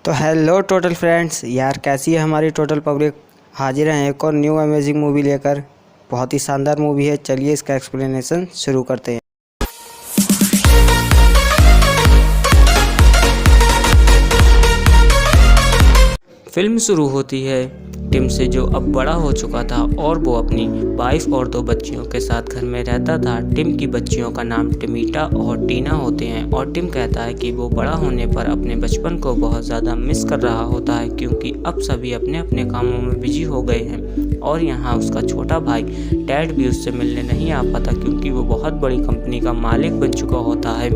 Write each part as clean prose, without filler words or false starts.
तो hello total friends, यार कैसी है हमारी टोटल पब्लिक। हाजिर हैं एक और न्यू अमेजिंग मूवी लेकर। बहुत ही शानदार मूवी है। चलिए इसका एक्सप्लेनेशन शुरू करते हैं। फिल्म शुरू होती है टिम से, जो अब बड़ा हो चुका था और वो अपनी वाइफ और 2 बच्चियों के साथ घर में रहता था। टिम की बच्चियों का नाम टिमिटा और टीना होते हैं और टिम कहता है कि वो बड़ा होने पर अपने बचपन को बहुत ज़्यादा मिस कर रहा होता है, क्योंकि अब सभी अपने अपने कामों में बिजी हो गए हैं। और यहाँ उसका छोटा भाई टैड भी उससे मिलने नहीं आ पाता, क्योंकि वो बहुत बड़ी कंपनी का मालिक बन चुका होता है।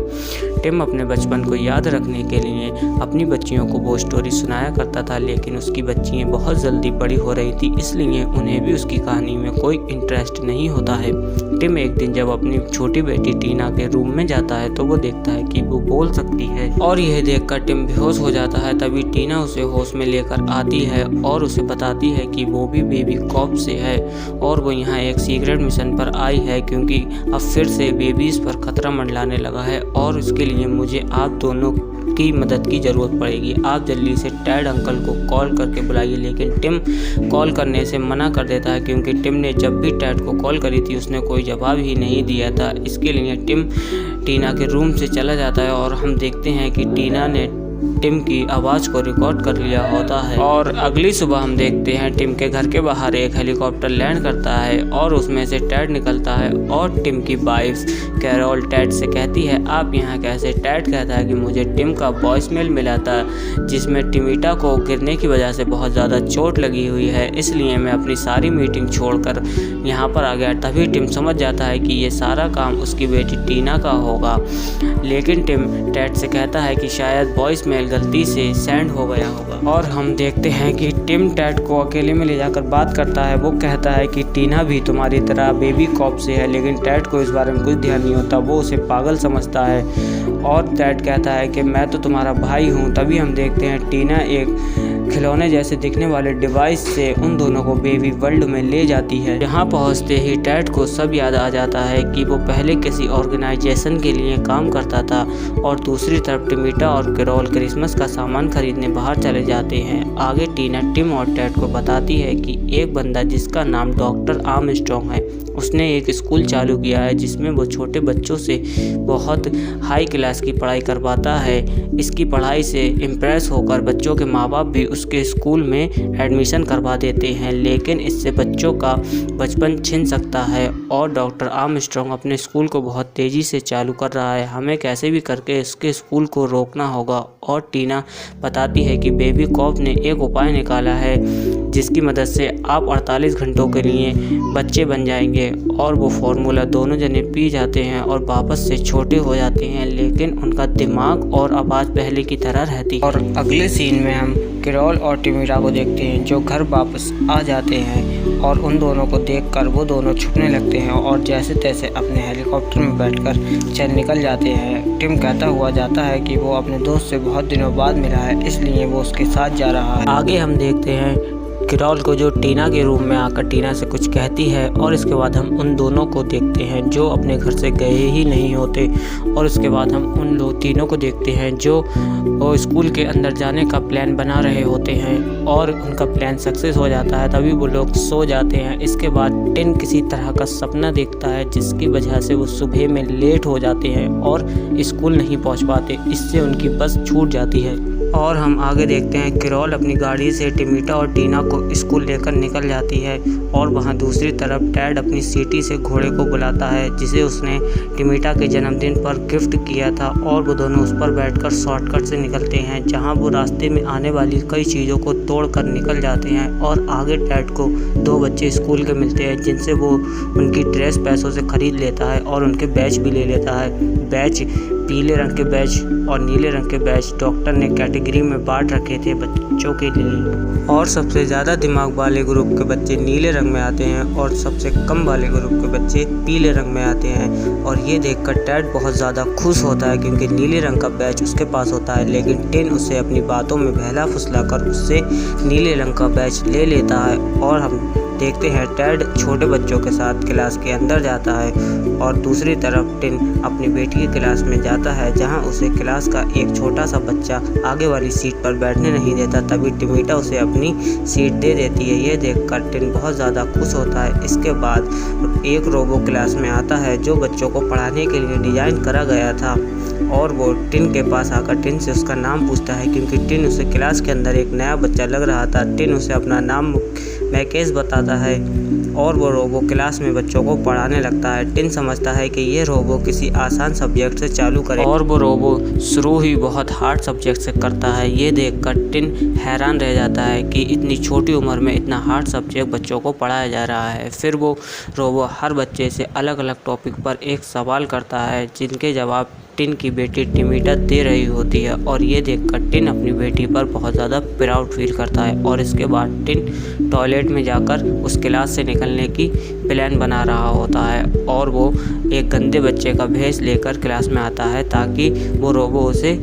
टिम अपने बचपन को याद रखने के लिए अपनी बच्चियों को वो स्टोरी सुनाया करता था, लेकिन उसकी बच्चियाँ बहुत जल्दी बड़ी हो रही थी, इसलिए उन्हें भी उसकी कहानी में कोई इंटरेस्ट नहीं होता है। टिम एक दिन जब अपनी छोटी बेटी टीना के रूम में जाता है तो वो देखता है कि वो बोल सकती है, और यह देखकर टिम बेहोश हो जाता है। तभी टीना उसे होश में लेकर आती है और उसे बताती है कि वो भी बेबी कॉप से है और वो यहाँ एक सीक्रेट मिशन पर आई है, क्योंकि अब फिर से बेबीज पर खतरा मंडलाने लगा है और इसके लिए मुझे आप दोनों की मदद की ज़रूरत पड़ेगी। आप जल्दी से टैड अंकल को कॉल करके बुलाइए। लेकिन टिम कॉल करने से मना कर देता है, क्योंकि टिम ने जब भी टैड को कॉल करी थी उसने कोई जवाब ही नहीं दिया था। इसके लिए टिम टीना के रूम से चला जाता है और हम देखते हैं कि टीना ने टिम की आवाज़ को रिकॉर्ड कर लिया होता है। और अगली सुबह हम देखते हैं टिम के घर के बाहर एक हेलीकॉप्टर लैंड करता है और उसमें से टैड निकलता है और टिम की वाइफ कैरोल टैड से कहती है, आप यहाँ कैसे। टैड कहता है कि मुझे टिम का वॉइसमेल मिला था, जिसमें टिमिटा को गिरने की वजह से बहुत ज़्यादा चोट लगी हुई है, इसलिए मैं अपनी सारी मीटिंग छोड़कर यहाँ पर आ गया। तभी टिम समझ जाता है कि ये सारा काम उसकी बेटी टीना का होगा, लेकिन टिम टैड से कहता है कि शायद वॉइस मेल गलती से सेंड हो गया होगा। और हम देखते हैं कि टिम टैड को अकेले में ले जाकर बात करता है। वो कहता है कि टीना भी तुम्हारी तरह बेबी कॉप से है, लेकिन टैड को इस बारे में कुछ ध्यान नहीं होता। वो उसे पागल समझता है और टैड कहता है कि मैं तो तुम्हारा भाई हूँ। तभी हम देखते हैं टीना एक खिलौने जैसे दिखने वाले डिवाइस से उन दोनों को बेबी वर्ल्ड में ले जाती है। यहाँ पहुँचते ही टैड को सब याद आ जाता है कि वो पहले किसी ऑर्गेनाइजेशन के लिए काम करता था। और दूसरी तरफ टिमिटा और कैरोल क्रिसमस का सामान खरीदने बाहर चले जाते हैं। आगे टीना टिम और टैड को बताती है कि एक बंदा जिसका नाम डॉक्टर आर्मस्ट्रॉन्ग है, उसने एक स्कूल चालू किया है जिसमें वो छोटे बच्चों से बहुत हाई क्लास की पढ़ाई करवाता है। इसकी पढ़ाई से इम्प्रेस होकर बच्चों के माँ बाप भी उसके स्कूल में एडमिशन करवा देते हैं, लेकिन इससे बच्चों का बचपन छिन सकता है। और डॉक्टर आर्मस्ट्रॉन्ग अपने स्कूल को बहुत तेज़ी से चालू कर रहा है, हमें कैसे भी करके इसके स्कूल को रोकना होगा। और टीना बताती है कि बेबी कॉप ने एक उपाय निकाला है जिसकी मदद से आप 48 घंटों के लिए बच्चे बन जाएंगे। और वो फार्मूला दोनों जने पी जाते हैं और वापस से छोटे हो जाते हैं, लेकिन उनका दिमाग और आवाज़ पहले की तरह रहती है। और अगले सीन में हम कैरोल और टिमिटा को देखते हैं जो घर वापस आ जाते हैं और उन दोनों को देखकर वो दोनों छुपने लगते हैं और जैसे तैसे अपने हेलीकॉप्टर में बैठकर चल निकल जाते हैं। टिम कहता हुआ जाता है कि वो अपने दोस्त से बहुत दिनों बाद मिला है, इसलिए वो उसके साथ जा रहा है। आगे हम देखते हैं कैरोल को जो टीना के रूम में आकर टीना से कुछ कहती है, और इसके बाद हम उन दोनों को देखते हैं जो अपने घर से गए ही नहीं होते। और इसके बाद हम उन तीनों को देखते हैं जो वो स्कूल के अंदर जाने का प्लान बना रहे होते हैं और उनका प्लान सक्सेस हो जाता है। तभी वो लोग सो जाते हैं। इसके बाद टिन किसी तरह का सपना देखता है जिसकी वजह से वो सुबह में लेट हो जाते हैं और स्कूल नहीं पहुंच पाते। इससे उनकी बस छूट जाती है। और हम आगे देखते हैं कैरोल अपनी गाड़ी से टिमिटा और टीना को स्कूल लेकर निकल जाती है और वहाँ दूसरी तरफ टैड अपनी सीटी से घोड़े को बुलाता है जिसे उसने टिमिटा के जन्मदिन पर गिफ्ट किया था। और वो दोनों उस पर बैठकर शॉर्टकट से निकलते हैं, जहाँ वो रास्ते में आने वाली कई चीज़ों को तोड़कर निकल जाते हैं। और आगे टैड को 2 बच्चे स्कूल के मिलते हैं जिनसे वो उनकी ड्रेस पैसों से खरीद लेता है और उनके बैच भी ले लेता है। बैच पीले रंग के बैच और नीले रंग के बैच डॉक्टर ने कैटेगरी में बांट रखे थे बच्चों के लिए। और सबसे ज़्यादा दिमाग वाले ग्रुप के बच्चे नीले रंग में आते हैं और सबसे कम वाले ग्रुप के बच्चे पीले रंग में आते हैं। और ये देखकर टैड बहुत ज़्यादा खुश होता है, क्योंकि नीले रंग का बैच उसके पास होता है, लेकिन टिन उसे अपनी बातों में बहला फुसला कर उससे नीले रंग का बैच ले लेता है। और हम देखते हैं टेड छोटे बच्चों के साथ क्लास के अंदर जाता है और दूसरी तरफ टिन अपनी बेटी की क्लास में जाता है, जहां उसे क्लास का एक छोटा सा बच्चा आगे वाली सीट पर बैठने नहीं देता। तभी टिमिटा उसे अपनी सीट दे देती है। ये देखकर टिन बहुत ज़्यादा खुश होता है। इसके बाद एक रोबो क्लास में आता है जो बच्चों को पढ़ाने के लिए डिज़ाइन करा गया था और वो टिन के पास आकर टिन से उसका नाम पूछता है, क्योंकि टिन उसे क्लास के अंदर एक नया बच्चा लग रहा था। टिन उसे अपना नाम मैकेस बताता है और वो रोबो क्लास में बच्चों को पढ़ाने लगता है। टिन समझता है कि ये रोबो किसी आसान सब्जेक्ट से चालू करे और वो रोबो शुरू ही बहुत हार्ड सब्जेक्ट से करता है। ये देखकर टिन हैरान रह जाता है कि इतनी छोटी उम्र में इतना हार्ड सब्जेक्ट बच्चों को पढ़ाया जा रहा है। फिर वो रोबो हर बच्चे से अलग अलग टॉपिक पर एक सवाल करता है, जिनके जवाब टिन की बेटी टिमिटा दे रही होती है और ये देखकर टिन अपनी बेटी पर बहुत ज़्यादा प्राउड फील करता है। और इसके बाद टिन टॉयलेट में जाकर उस क्लास से निकलने की प्लान बना रहा होता है और वो एक गंदे बच्चे का भेष लेकर क्लास में आता है ताकि वो रोबो उसे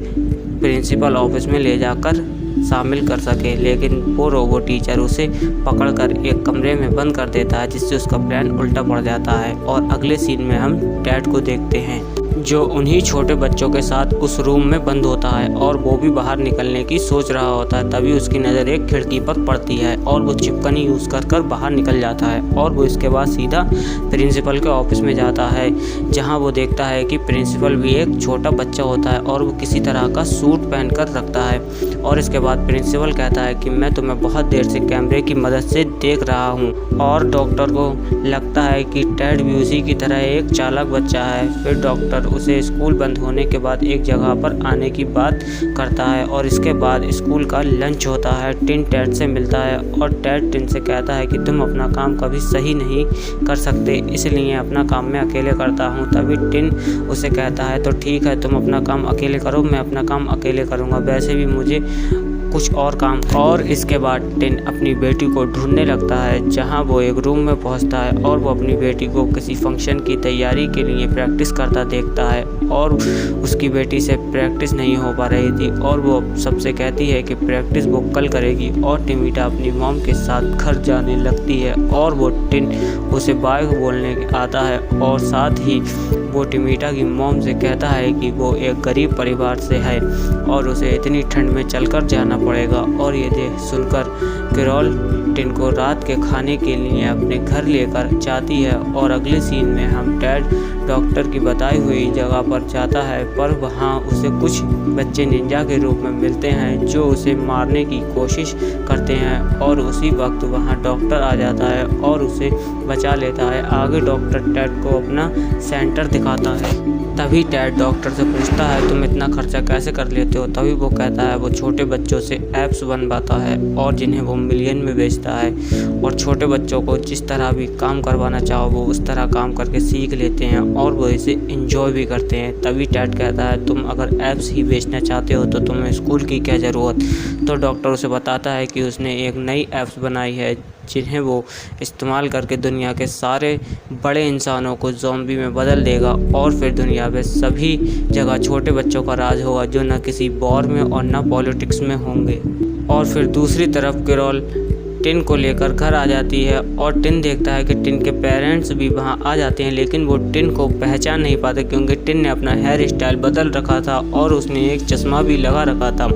प्रिंसिपल ऑफिस में ले जाकर शामिल कर सके, लेकिन वो रोबो टीचर उसे पकड़कर एक कमरे में बंद कर देता है, जिससे उसका प्लान उल्टा पड़ जाता है। और अगले सीन में हम टेड को देखते हैं जो उन्हीं छोटे बच्चों के साथ उस रूम में बंद होता है और वो भी बाहर निकलने की सोच रहा होता है। तभी उसकी नज़र एक खिड़की पर पड़ती है और वो चिपकनी यूज़ कर बाहर निकल जाता है और वो इसके बाद सीधा प्रिंसिपल के ऑफिस में जाता है, जहां वो देखता है कि प्रिंसिपल भी एक छोटा बच्चा होता है और वो किसी तरह का सूट पहन कर रखता है। और इसके बाद प्रिंसिपल कहता है कि मैं तुम्हें बहुत देर से कैमरे की मदद से देख रहा हूँ। और डॉक्टर को लगता है कि टेड भी उसी की तरह एक चालाक बच्चा है। फिर डॉक्टर उसे स्कूल बंद होने के बाद एक जगह पर आने की बात करता है और इसके बाद स्कूल का लंच होता है। टिन टेड से मिलता है और टेड टिन से कहता है कि तुम अपना काम कभी सही नहीं कर सकते, इसलिए अपना काम मैं अकेले करता हूँ। तभी टिन उसे कहता है तो ठीक है, तुम अपना काम अकेले करो, मैं अपना काम अकेले करूँगा, वैसे भी मुझे कुछ और काम। और इसके बाद टिन अपनी बेटी को ढूंढने लगता है, जहां वो एक रूम में पहुंचता है और वो अपनी बेटी को किसी फंक्शन की तैयारी के लिए प्रैक्टिस करता देखता है और उसकी बेटी से प्रैक्टिस नहीं हो पा रही थी और वो सबसे कहती है कि प्रैक्टिस वो कल करेगी। और टिमिटा अपनी मॉम के साथ घर जाने लगती है और वो टिन उसे बाय बोलने आता है और साथ ही वो टिमिटा की मॉम से कहता है कि वो एक गरीब परिवार से है और उसे इतनी ठंड में चलकर जाना पड़ेगा। और ये देख सुनकर कैरोल टिन को रात के खाने के लिए अपने घर लेकर जाती है। और अगले सीन में हम टेड डॉक्टर की बताई हुई जगह पर जाता है, पर वहाँ उसे कुछ बच्चे निंजा के रूप में मिलते हैं जो उसे मारने की कोशिश करते हैं और उसी वक्त वहाँ डॉक्टर आ जाता है और उसे बचा लेता है। आगे डॉक्टर टेड को अपना सेंटर दिखाता है। तभी टेड डॉक्टर से पूछता है तुम इतना खर्चा कैसे कर लेते हो। तभी वो कहता है वो छोटे बच्चों से ऐप्स बनवाता है और जिन्हें वो मिलियन में बेचता है और छोटे बच्चों को जिस तरह भी काम करवाना चाहो वो उस तरह काम करके सीख लेते हैं और वो इसे एंजॉय भी करते हैं। तभी टेड कहता है तुम अगर ऐप्स ही बेचना चाहते हो तो तुम्हें स्कूल की क्या ज़रूरत। तो डॉक्टर उसे बताता है कि उसने एक नई ऐप्स बनाई है जिन्हें वो इस्तेमाल करके दुनिया के सारे बड़े इंसानों को ज़ॉम्बी में बदल देगा और फिर दुनिया में सभी जगह छोटे बच्चों का राज होगा जो न किसी वॉर में और न पॉलिटिक्स में होंगे। और फिर दूसरी तरफ कैरोल टिन को लेकर घर आ जाती है और टिन देखता है कि टिन के पेरेंट्स भी वहां आ जाते हैं, लेकिन वो टिन को पहचान नहीं पाते क्योंकि टिन ने अपना हेयर स्टाइल बदल रखा था और उसने एक चश्मा भी लगा रखा था।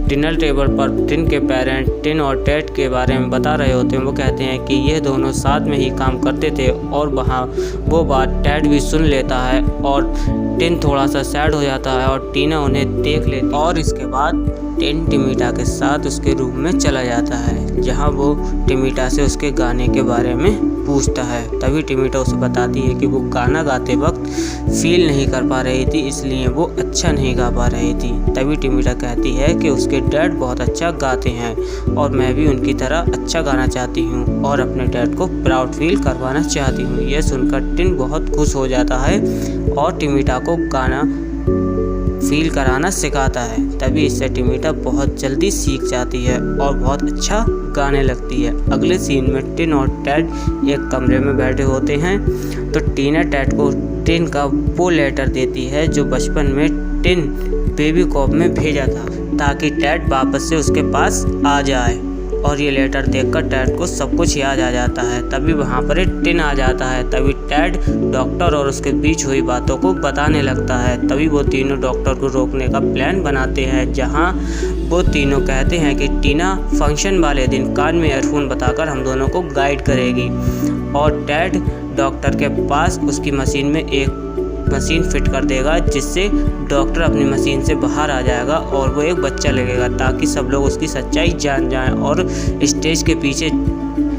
डिनर टेबल पर टिन के पेरेंट्स टिन और टेड के बारे में बता रहे होते हैं। वो कहते हैं कि ये दोनों साथ में ही काम करते थे और वहाँ वो बात टेड भी सुन लेता है और टिन थोड़ा सा सैड हो जाता है और टीना उन्हें देख लेती है। और इसके बाद टिन टिमिटा के साथ उसके रूम में चला जाता है जहां वो टिमिटा से उसके गाने के बारे में पूछता है। तभी टिमिटा उसे बताती है कि वो गाना गाते वक्त फील नहीं कर पा रही थी, इसलिए वो अच्छा नहीं गा पा रही थी। तभी टिमिटा कहती है कि उसके डैड बहुत अच्छा गाते हैं और मैं भी उनकी तरह अच्छा गाना चाहती हूँ और अपने डैड को प्राउड फील करवाना चाहती हूँ। यह सुनकर टिन बहुत खुश हो जाता है और टिमिटा को गाना फील कराना सिखाता है। तभी इससे टिमिटा बहुत जल्दी सीख जाती है और बहुत अच्छा गाने लगती है। अगले सीन में टिन और टेड एक कमरे में बैठे होते हैं तो टीना टेड को टिन का वो लेटर देती है जो बचपन में टिन बेबी कॉप में भेजा था ताकि टेड वापस से उसके पास आ जाए। और ये लेटर देखकर टेड को सब कुछ याद आ जाता है। तभी वहाँ पर एक टिन आ जाता है। तभी टेड डॉक्टर और उसके बीच हुई बातों को बताने लगता है। तभी वो तीनों डॉक्टर को रोकने का प्लान बनाते हैं, जहाँ वो तीनों कहते हैं कि टीना फंक्शन वाले दिन कान में ईयरफोन बताकर हम दोनों को गाइड करेगी। और टेड डॉक्टर के पास उसकी मशीन में एक मशीन फिट कर देगा, जिससे डॉक्टर अपनी मशीन से बाहर आ जाएगा और वो एक बच्चा लगेगा, ताकि सब लोग उसकी सच्चाई जान जाएं। और स्टेज के पीछे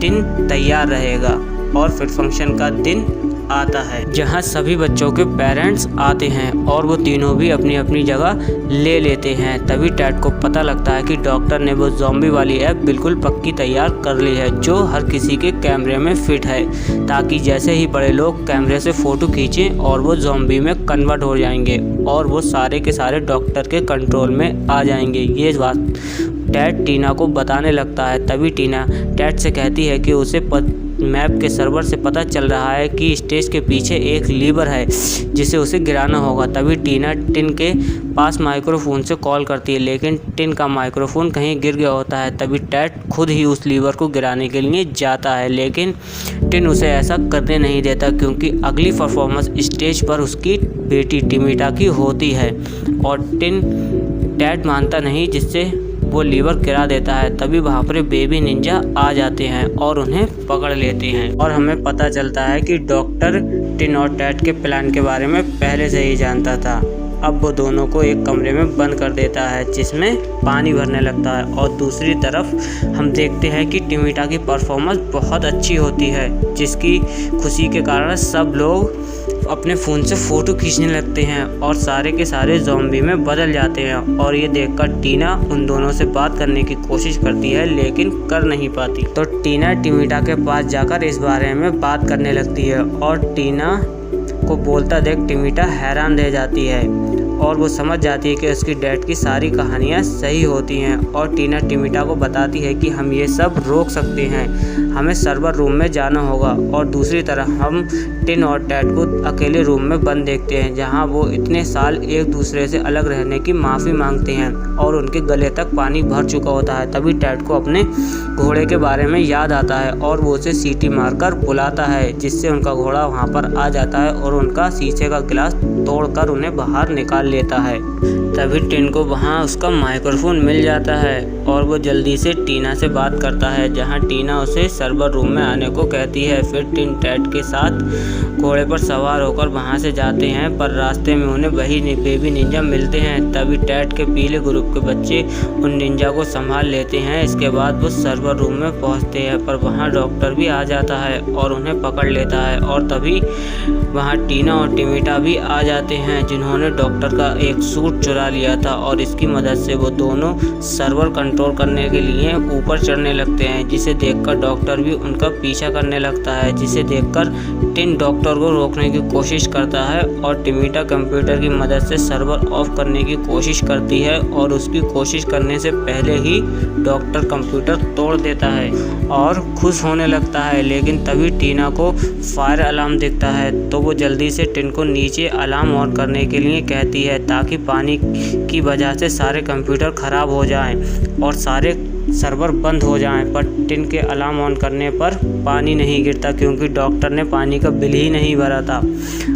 टिन तैयार रहेगा और फिर फंक्शन का दिन आता है, जहां सभी बच्चों के पेरेंट्स आते हैं और वो तीनों भी अपनी अपनी जगह ले लेते हैं। तभी टेड को पता लगता है कि डॉक्टर ने वो ज़ॉम्बी वाली ऐप बिल्कुल पक्की तैयार कर ली है, जो हर किसी के कैमरे में फिट है, ताकि जैसे ही बड़े लोग कैमरे से फ़ोटो खींचें और वो ज़ॉम्बी में कन्वर्ट हो जाएंगे और वो सारे के सारे डॉक्टर के कंट्रोल में आ जाएंगे। ये बात टेड टीना को बताने लगता है। तभी टीना टेड से कहती है कि उसे मैप के सर्वर से पता चल रहा है कि स्टेज के पीछे एक लीवर है, जिसे उसे गिराना होगा। तभी टीना टिन के पास माइक्रोफोन से कॉल करती है, लेकिन टिन का माइक्रोफोन कहीं गिर गया होता है। तभी टेड खुद ही उस लीवर को गिराने के लिए जाता है, लेकिन टिन उसे ऐसा करने नहीं देता, क्योंकि अगली परफॉर्मेंस स्टेज पर उसकी बेटी टिमिटा की होती है और टेड मानता नहीं, जिससे वो लीवर गिरा देता है। तभी वहाँ पर बेबी निंजा आ जाते हैं और उन्हें पकड़ लेते हैं और हमें पता चलता है कि डॉक्टर टिन और टेड के प्लान के बारे में पहले से ही जानता था। अब वो दोनों को एक कमरे में बंद कर देता है, जिसमें पानी भरने लगता है। और दूसरी तरफ हम देखते हैं कि टिमिटा की परफॉर्मेंस बहुत अच्छी होती है, जिसकी खुशी के कारण सब लोग अपने फ़ोन से फ़ोटो खींचने लगते हैं और सारे के सारे ज़ॉम्बी में बदल जाते हैं। और ये देखकर टीना उन दोनों से बात करने की कोशिश करती है, लेकिन कर नहीं पाती। तो टीना टिमिटा के पास जाकर इस बारे में बात करने लगती है और टीना को बोलता देख टिमिटा हैरान रह जाती है और वो समझ जाती है कि उसकी डैड की सारी कहानियाँ सही होती हैं। और टीना टिमिटा को बताती है कि हम ये सब रोक सकते हैं, हमें सर्वर रूम में जाना होगा। और दूसरी तरफ हम टिन और टेड को अकेले रूम में बंद देखते हैं, जहां वो इतने साल एक दूसरे से अलग रहने की माफ़ी मांगते हैं और उनके गले तक पानी भर चुका होता है। तभी टेड को अपने घोड़े के बारे में याद आता है और वो उसे सीटी मारकर बुलाता है, जिससे उनका घोड़ा वहाँ पर आ जाता है और उनका शीशे का गिलास तोड़कर उन्हें बाहर निकाल लेता है। तभी टिन को वहाँ उसका माइक्रोफोन मिल जाता है और वो जल्दी से टीना से बात करता है, जहाँ टीना उसे सर्वर रूम में आने को कहती है। फिर टिन टेड के साथ घोड़े पर सवार होकर वहाँ से जाते हैं, पर रास्ते में उन्हें वही बेबी निंजा मिलते हैं। तभी टेड के पीले ग्रुप के बच्चे उन निंजा को संभाल लेते हैं। इसके बाद वो सर्वर रूम में पहुँचते हैं, पर वहाँ डॉक्टर भी आ जाता है और उन्हें पकड़ लेता है। और तभी वहाँ टीना और टिमिटा भी आ जाते हैं, जिन्होंने डॉक्टर का एक सूट चुरा लिया था और इसकी मदद से वो दोनों सर्वर कंट्रोल करने के लिए ऊपर चढ़ने लगते हैं, जिसे देखकर डॉक्टर भी उनका पीछा करने लगता है। जिसे देखकर टिन डॉक्टर को रोकने की कोशिश करता है और टिमिटा कंप्यूटर की मदद से सर्वर ऑफ करने की कोशिश करती है और उसकी कोशिश करने से पहले ही डॉक्टर कंप्यूटर तोड़ देता है और खुश होने लगता है। लेकिन तभी टीना को फायर अलार्म दिखता है, तो वो जल्दी से टिन को नीचे अलार्म ऑन करने के लिए कहती है, ताकि पानी की वजह से सारे कंप्यूटर ख़राब हो जाएं और सारे सर्वर बंद हो जाएं। पर टिन के अलार्म ऑन करने पर पानी नहीं गिरता, क्योंकि डॉक्टर ने पानी का बिल ही नहीं भरा था।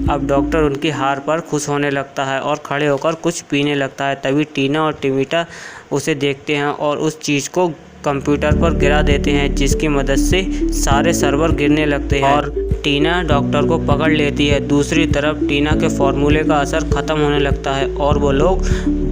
अब डॉक्टर उनकी हार पर खुश होने लगता है और खड़े होकर कुछ पीने लगता है। तभी टीना और टिमिटा उसे देखते हैं और उस चीज़ को कंप्यूटर पर गिरा देते हैं, जिसकी मदद से सारे सर्वर गिरने लगते हैं और टीना डॉक्टर को पकड़ लेती है। दूसरी तरफ टीना के फॉर्मूले का असर ख़त्म होने लगता है और वो लोग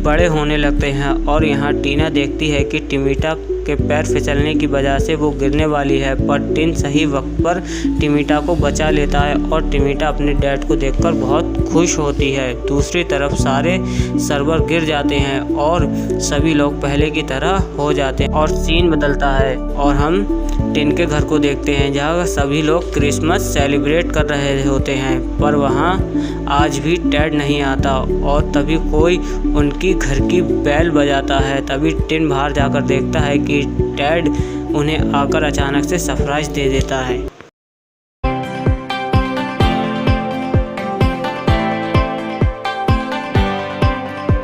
बड़े होने लगते हैं। और यहाँ टीना देखती है कि टिमिटा के पैर फिसलने की वजह से वो गिरने वाली है, पर टिन सही वक्त पर टिमिटा को बचा लेता है और टिमिटा अपने डैड को देखकर बहुत खुश होती है। दूसरी तरफ सारे सर्वर गिर जाते हैं और सभी लोग पहले की तरह हो जाते हैं और सीन बदलता है और हम टिन के घर को देखते हैं, जहाँ सभी लोग क्रिसमस सेलिब्रेट कर रहे होते हैं, पर वहाँ आज भी टेड नहीं आता। और तभी कोई उनकी घर की बेल बजाता है। तभी टिन बाहर जाकर देखता है कि टेड उन्हें आकर अचानक से सरप्राइज दे देता है।